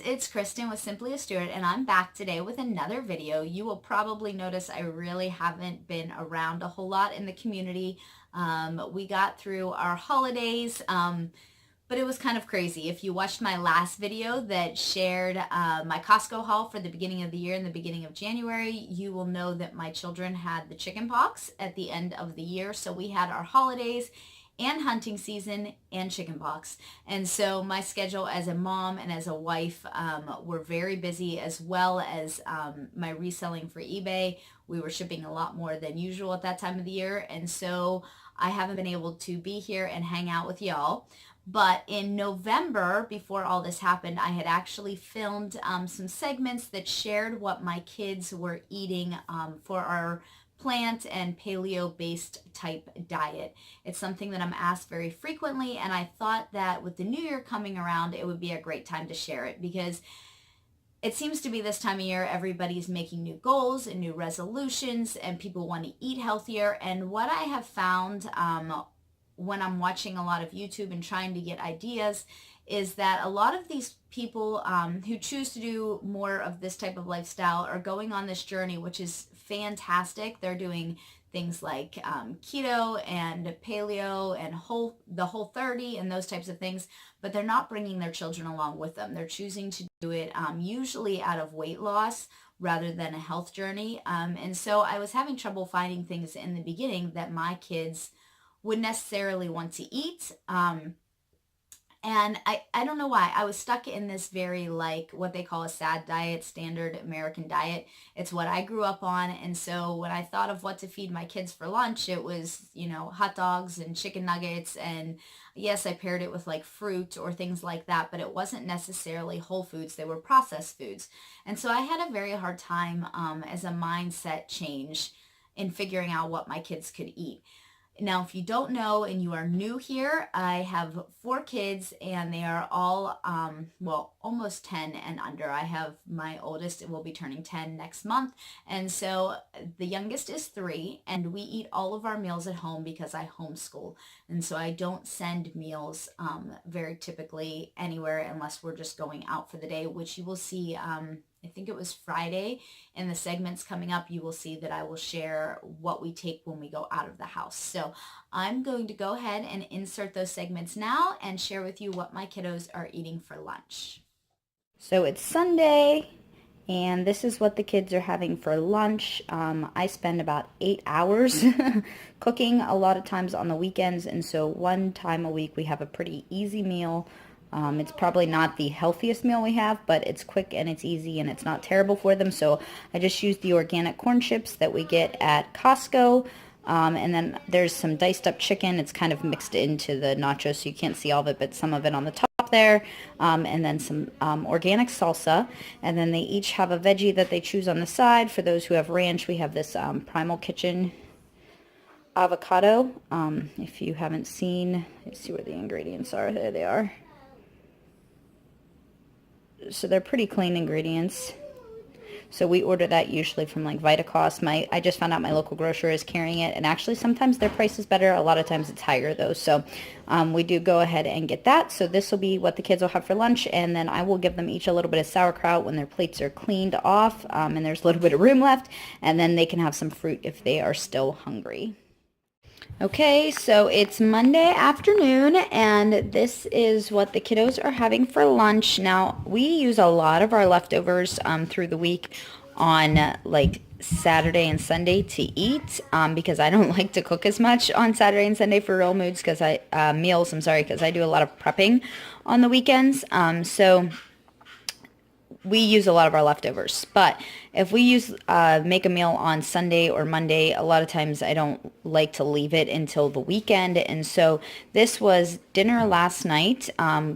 it's Kristen with Simply a Steward, and I'm back today with another video. You will probably notice I really haven't been around a whole lot in the community. We got through our holidays, but it was kind of crazy. If you watched my last video that shared my Costco haul for the beginning of the year and the beginning of January, you will know that my children had the chicken pox at the end of the year. So we had our holidays and hunting season and chicken pox. And so my schedule as a mom and as a wife were very busy, as well as my reselling for eBay. We were shipping a lot more than usual at that time of the year. And so I haven't been able to be here and hang out with y'all. But in November, before all this happened, I had actually filmed some segments that shared what my kids were eating for our plant and paleo-based type diet. It's something that I'm asked very frequently, and I thought that with the new year coming around, it would be a great time to share it, because it seems to be this time of year everybody's making new goals and new resolutions, and people want to eat healthier. And what I have found when I'm watching a lot of YouTube and trying to get ideas is that a lot of these people who choose to do more of this type of lifestyle are going on this journey, which is fantastic. They're doing things like keto and paleo and the whole 30 and those types of things, but they're not bringing their children along with them. They're choosing to do it usually out of weight loss rather than a health journey. And so I was having trouble finding things in the beginning that my kids would necessarily want to eat. And I don't know why. I was stuck in this very, like, what they call a SAD diet, standard American diet. It's what I grew up on. And so when I thought of what to feed my kids for lunch, it was, hot dogs and chicken nuggets. And yes, I paired it with like fruit or things like that, but it wasn't necessarily whole foods. They were processed foods. And so I had a very hard time as a mindset change in figuring out what my kids could eat. Now, if you don't know and you are new here, I have 4 kids, and they are all, almost 10 and under. I have my oldest will be turning 10 next month. And so the youngest is 3, and we eat all of our meals at home because I homeschool. And so I don't send meals very typically anywhere unless we're just going out for the day, which you will see I think it was Friday in the segments coming up. You will see that I will share what we take when we go out of the house. So I'm going to go ahead and insert those segments now and share with you what my kiddos are eating for lunch. So it's Sunday, and this is what the kids are having for lunch. I spend about 8 hours cooking a lot of times on the weekends, and so one time a week we have a pretty easy meal. It's probably not the healthiest meal we have, but it's quick and it's easy and it's not terrible for them. So I just use the organic corn chips that we get at Costco. And then there's some diced up chicken. It's kind of mixed into the nachos, so you can't see all of it, but some of it on the top there. And then some organic salsa. And then they each have a veggie that they choose on the side. For those who have ranch, we have this Primal Kitchen avocado. If you haven't seen, let's see where the ingredients are. There they are. So they're pretty clean ingredients. So we order that usually from like Vitacost. I just found out my local grocer is carrying it, and actually sometimes their price is better. A lot of times it's higher though. So we do go ahead and get that. So this will be what the kids will have for lunch, and then I will give them each a little bit of sauerkraut when their plates are cleaned off and there's a little bit of room left, and then they can have some fruit if they are still hungry. Okay, so it's Monday afternoon, and this is what the kiddos are having for lunch. Now, we use a lot of our leftovers through the week on like Saturday and Sunday to eat because I don't like to cook as much on Saturday and Sunday for real moods because meals, because I do a lot of prepping on the weekends. So we use a lot of our leftovers, but if we make a meal on Sunday or Monday, a lot of times I don't like to leave it until the weekend. And so this was dinner last night,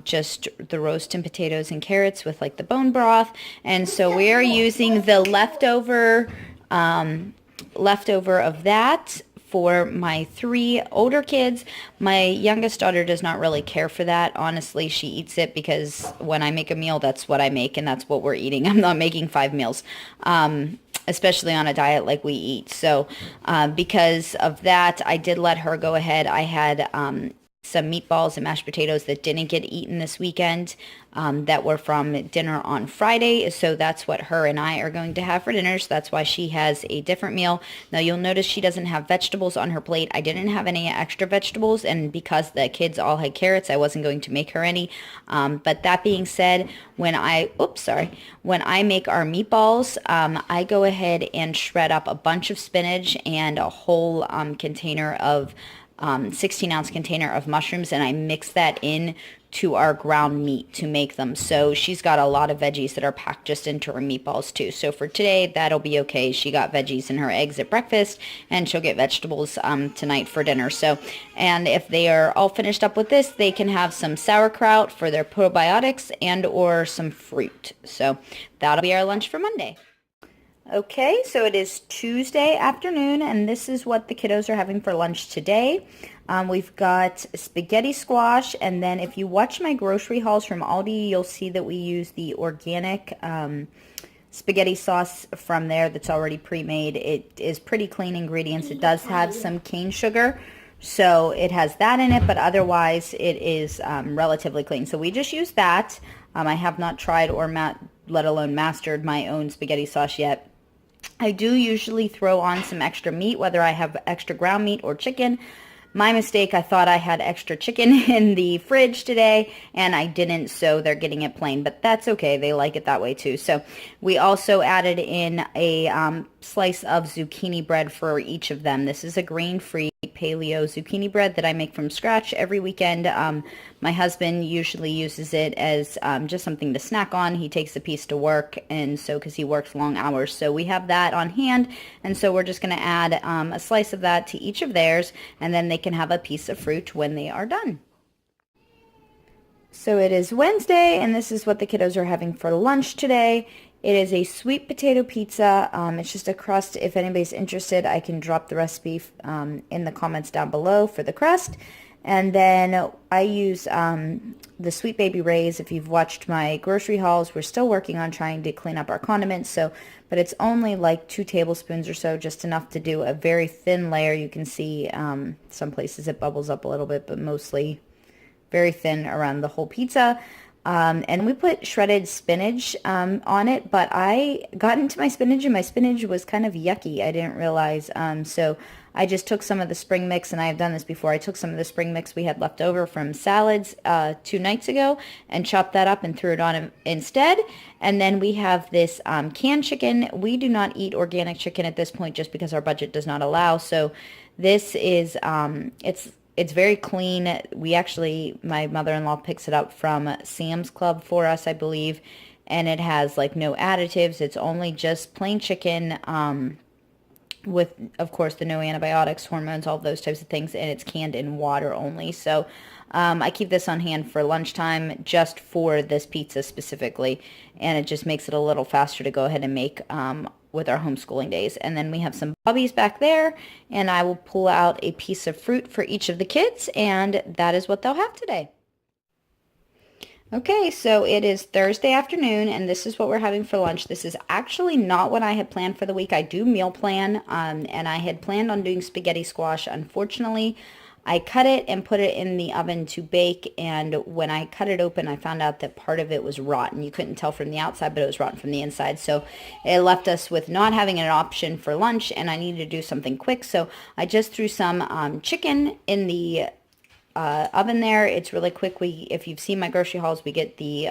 just the roast and potatoes and carrots with like the bone broth. And so we are using the leftover of that for my 3 older kids. My youngest daughter does not really care for that. Honestly, she eats it because when I make a meal, that's what I make and that's what we're eating. I'm not making 5 meals, especially on a diet like we eat. So because of that, I did let her go ahead. I had some meatballs and mashed potatoes that didn't get eaten this weekend, that were from dinner on Friday. So that's what her and I are going to have for dinner. So that's why she has a different meal. Now you'll notice she doesn't have vegetables on her plate. I didn't have any extra vegetables, and because the kids all had carrots, I wasn't going to make her any. But that being said, when I make our meatballs, I go ahead and shred up a bunch of spinach and a whole container of 16-ounce container of mushrooms, and I mix that in to our ground meat to make them. So she's got a lot of veggies that are packed just into her meatballs too. So for today, that'll be okay. She got veggies in her eggs at breakfast, and she'll get vegetables tonight for dinner. So, and if they are all finished up with this, they can have some sauerkraut for their probiotics and or some fruit. So that'll be our lunch for Monday. Okay, so it is Tuesday afternoon, and this is what the kiddos are having for lunch today. We've got spaghetti squash, and then if you watch my grocery hauls from Aldi, you'll see that we use the organic spaghetti sauce from there that's already pre-made. It is pretty clean ingredients. It does have some cane sugar, so it has that in it, but otherwise it is relatively clean. So we just use that. I have not tried or let alone mastered my own spaghetti sauce yet. I do usually throw on some extra meat, whether I have extra ground meat or chicken. My mistake, I thought I had extra chicken in the fridge today, and I didn't, so they're getting it plain, but that's okay. They like it that way too. So we also added in a slice of zucchini bread for each of them. This is a grain-free paleo zucchini bread that I make from scratch every weekend. My husband usually uses it as just something to snack on. He takes a piece to work, and so because he works long hours, so we have that on hand, and so we're just going to add a slice of that to each of theirs, and then they can have a piece of fruit when they are done. So it is Wednesday, and this is what the kiddos are having for lunch today. It is a sweet potato pizza. It's just a crust. If anybody's interested, I can drop the recipe in the comments down below for the crust. And then I use the Sweet Baby Ray's. If you've watched my grocery hauls, we're still working on trying to clean up our condiments. But it's only like 2 tablespoons or so, just enough to do a very thin layer. You can see some places it bubbles up a little bit, but mostly very thin around the whole pizza. And we put shredded spinach on it, but I got into my spinach and my spinach was kind of yucky. I didn't realize. So I just took some of the spring mix, and I have done this before. I took some of the spring mix we had left over from salads 2 nights ago and chopped that up and threw it on instead. And then we have this canned chicken. We do not eat organic chicken at this point just because our budget does not allow. So this is, it's very clean. My mother-in-law picks it up from Sam's Club for us, I believe, and it has like no additives. It's only just plain chicken with, of course, the no antibiotics, hormones, all those types of things, and it's canned in water only. So I keep this on hand for lunchtime just for this pizza specifically, and it just makes it a little faster to go ahead and make with our homeschooling days. And then we have some bubbies back there, and I will pull out a piece of fruit for each of the kids, and that is what they'll have today. Okay, so it is Thursday afternoon, and this is what we're having for lunch. This is actually not what I had planned for the week. I do meal plan, and I had planned on doing spaghetti squash. Unfortunately, I cut it and put it in the oven to bake, and when I cut it open, I found out that part of it was rotten. You couldn't tell from the outside, but it was rotten from the inside, so it left us with not having an option for lunch, and I needed to do something quick, so I just threw some chicken in the oven there. It's really quick. If you've seen my grocery hauls, we get the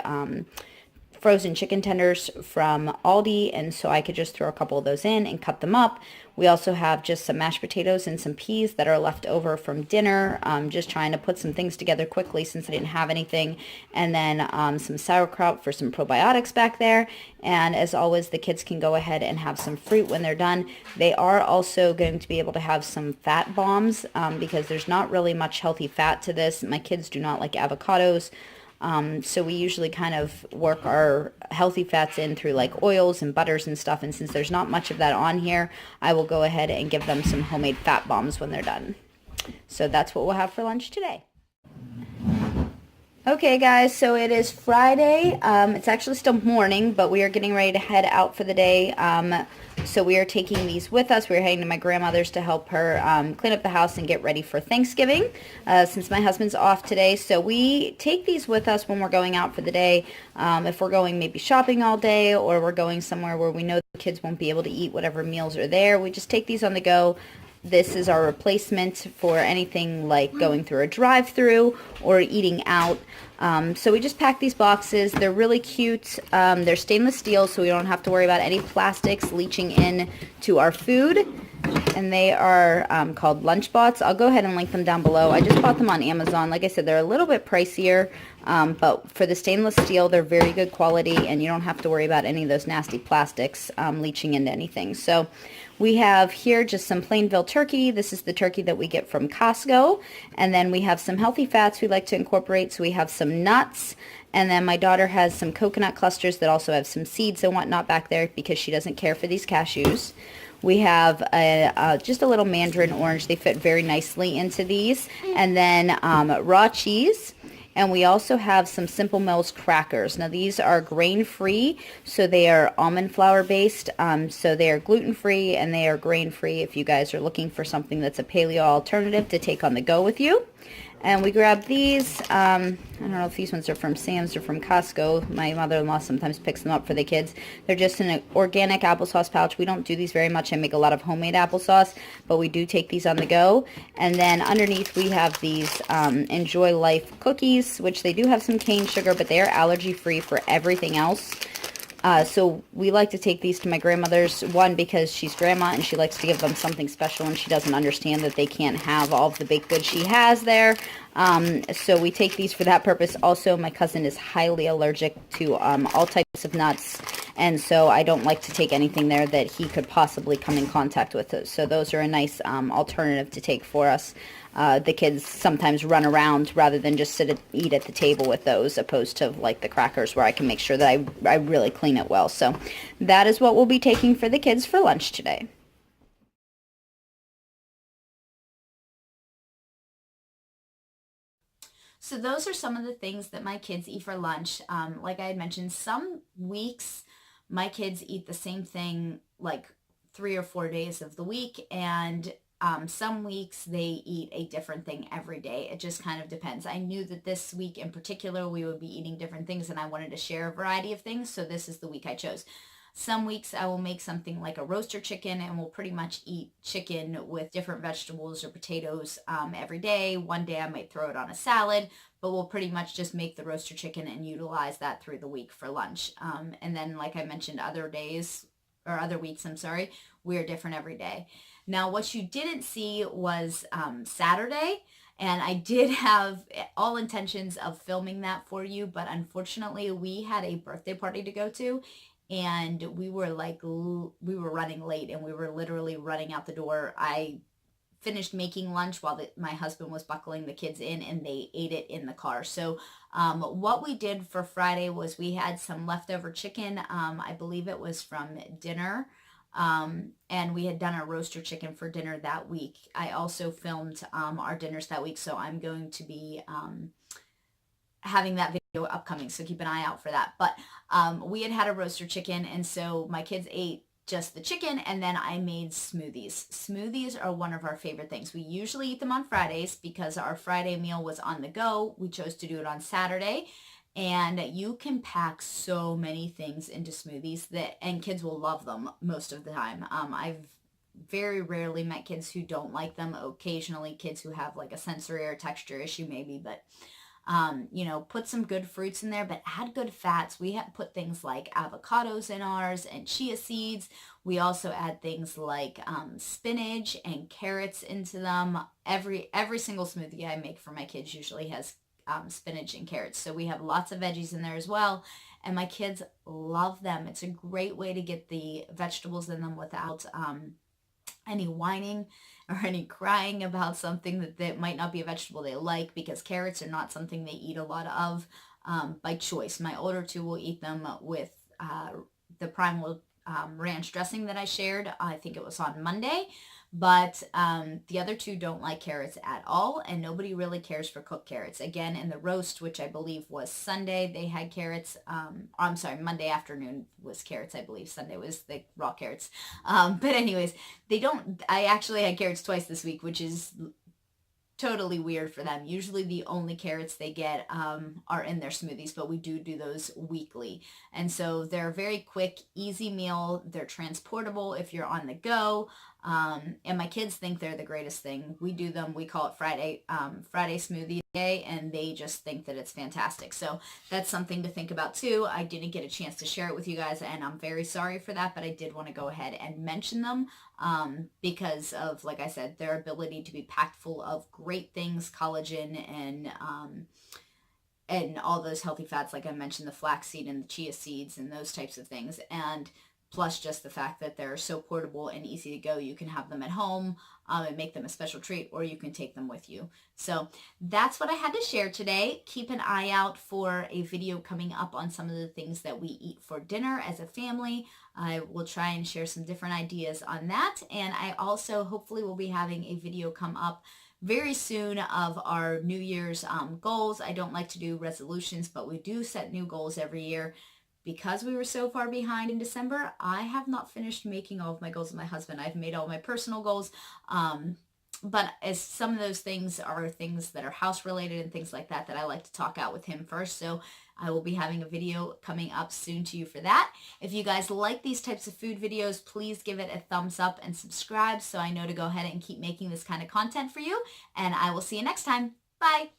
frozen chicken tenders from Aldi, and so I could just throw a couple of those in and cut them up. We also have just some mashed potatoes and some peas that are left over from dinner. Just trying to put some things together quickly since I didn't have anything. And then some sauerkraut for some probiotics back there. And as always, the kids can go ahead and have some fruit when they're done. They are also going to be able to have some fat bombs because there's not really much healthy fat to this. My kids do not like avocados. So we usually kind of work our healthy fats in through like oils and butters and stuff. And since there's not much of that on here, I will go ahead and give them some homemade fat bombs when they're done. So that's what we'll have for lunch today. Okay, guys, so it is Friday. It's actually still morning, but we are getting ready to head out for the day. So we are taking these with us. We're heading to my grandmother's to help her clean up the house and get ready for Thanksgiving, since my husband's off today. So we take these with us when we're going out for the day. If we're going maybe shopping all day, or we're going somewhere where we know the kids won't be able to eat whatever meals are there, we just take these on the go. This is our replacement for anything like going through a drive-through or eating out. So we just pack these boxes. They're really cute. They're stainless steel, so we don't have to worry about any plastics leaching in to our food. And they are called Lunchbots. I'll go ahead and link them down below. I just bought them on Amazon. Like I said, they're a little bit pricier, but for the stainless steel, they're very good quality, and you don't have to worry about any of those nasty plastics leaching into anything. So we have here just some Plainville turkey. This is the turkey that we get from Costco. And then we have some healthy fats we like to incorporate. So we have some nuts. And then my daughter has some coconut clusters that also have some seeds and whatnot back there because she doesn't care for these cashews. We have just a little mandarin orange. They fit very nicely into these. And then raw cheese. And we also have some Simple Mills crackers. Now these are grain-free, so they are almond flour based. So they are gluten-free and they are grain-free if you guys are looking for something that's a paleo alternative to take on the go with you. And we grabbed these. I don't know if these ones are from Sam's or from Costco. My mother-in-law sometimes picks them up for the kids. They're just in an organic applesauce pouch. We don't do these very much. I make a lot of homemade applesauce, but we do take these on the go. And then underneath we have these Enjoy Life cookies, which they do have some cane sugar, but they are allergy-free for everything else. So we like to take these to my grandmother's, one, because she's grandma and she likes to give them something special and she doesn't understand that they can't have all of the baked goods she has there. So we take these for that purpose. Also, my cousin is highly allergic to all types of nuts, and so I don't like to take anything there that he could possibly come in contact with. So those are a nice alternative to take for us. The kids sometimes run around rather than just eat at the table with those, opposed to like the crackers where I can make sure that I really clean it well. So that is what we'll be taking for the kids for lunch today. So those are some of the things that my kids eat for lunch. Like I had mentioned, some weeks my kids eat the same thing like 3 or 4 days of the week, and some weeks they eat a different thing every day. It just kind of depends. I knew that this week in particular we would be eating different things and I wanted to share a variety of things, so this is the week I chose. Some weeks I will make something like a roaster chicken and we'll pretty much eat chicken with different vegetables or potatoes every day. One day I might throw it on a salad, but we'll pretty much just make the roaster chicken and utilize that through the week for lunch. And then, like I mentioned, other days, or other weeks, I'm sorry, we're different every day. Now, what you didn't see was Saturday. And I did have all intentions of filming that for you, but unfortunately we had a birthday party to go to, and we were running late and we were literally running out the door. I finished making lunch while my husband was buckling the kids in, and they ate it in the car. So what we did for Friday was we had some leftover chicken. I believe it was from dinner. And we had done a roaster chicken for dinner that week. I also filmed our dinners that week, so I'm going to be having that video upcoming, so keep an eye out for that. But we had a roaster chicken, and so my kids ate just the chicken, and then I made smoothies. Smoothies are one of our favorite things. We usually eat them on Fridays because our Friday meal was on the go. We chose to do it on Saturday, and you can pack so many things into smoothies and kids will love them most of the time. I've very rarely met kids who don't like them. Occasionally kids who have like a sensory or texture issue maybe, but put some good fruits in there, but add good fats. We have put things like avocados in ours and chia seeds. We also add things like spinach and carrots into them. Every single smoothie I make for my kids usually has spinach and carrots. So we have lots of veggies in there as well. And my kids love them. It's a great way to get the vegetables in them without any whining or any crying about something that might not be a vegetable they like, because carrots are not something they eat a lot of by choice. My older two will eat them with the prime will ranch dressing that I shared. I think it was on Monday. But the other two don't like carrots at all, and nobody really cares for cooked carrots. Again, in the roast, which I believe was Sunday, they had carrots. I'm sorry, Monday afternoon was carrots, I believe. Sunday was the raw carrots. But anyways, they don't. I actually had carrots twice this week, which is totally weird for them. Usually the only carrots they get are in their smoothies, but we do those weekly. And so they're a very quick, easy meal. They're transportable if you're on the go. And my kids think they're the greatest thing. We do them, we call it Friday smoothie day, and they just think that it's fantastic. So that's something to think about too. I didn't get a chance to share it with you guys, and I'm very sorry for that, but I did want to go ahead and mention them because of, like I said, their ability to be packed full of great things, collagen and all those healthy fats, like I mentioned, the flaxseed and the chia seeds and those types of things. And plus just the fact that they're so portable and easy to go. You can have them at home and make them a special treat, or you can take them with you. So that's what I had to share today. Keep an eye out for a video coming up on some of the things that we eat for dinner as a family. I will try and share some different ideas on that. And I also hopefully will be having a video come up very soon of our New Year's goals. I don't like to do resolutions, but we do set new goals every year. Because we were so far behind in December, I have not finished making all of my goals with my husband. I've made all my personal goals, but as some of those things are things that are house related and things like that, that I like to talk out with him first. So I will be having a video coming up soon to you for that. If you guys like these types of food videos, please give it a thumbs up and subscribe so I know to go ahead and keep making this kind of content for you. And I will see you next time. Bye.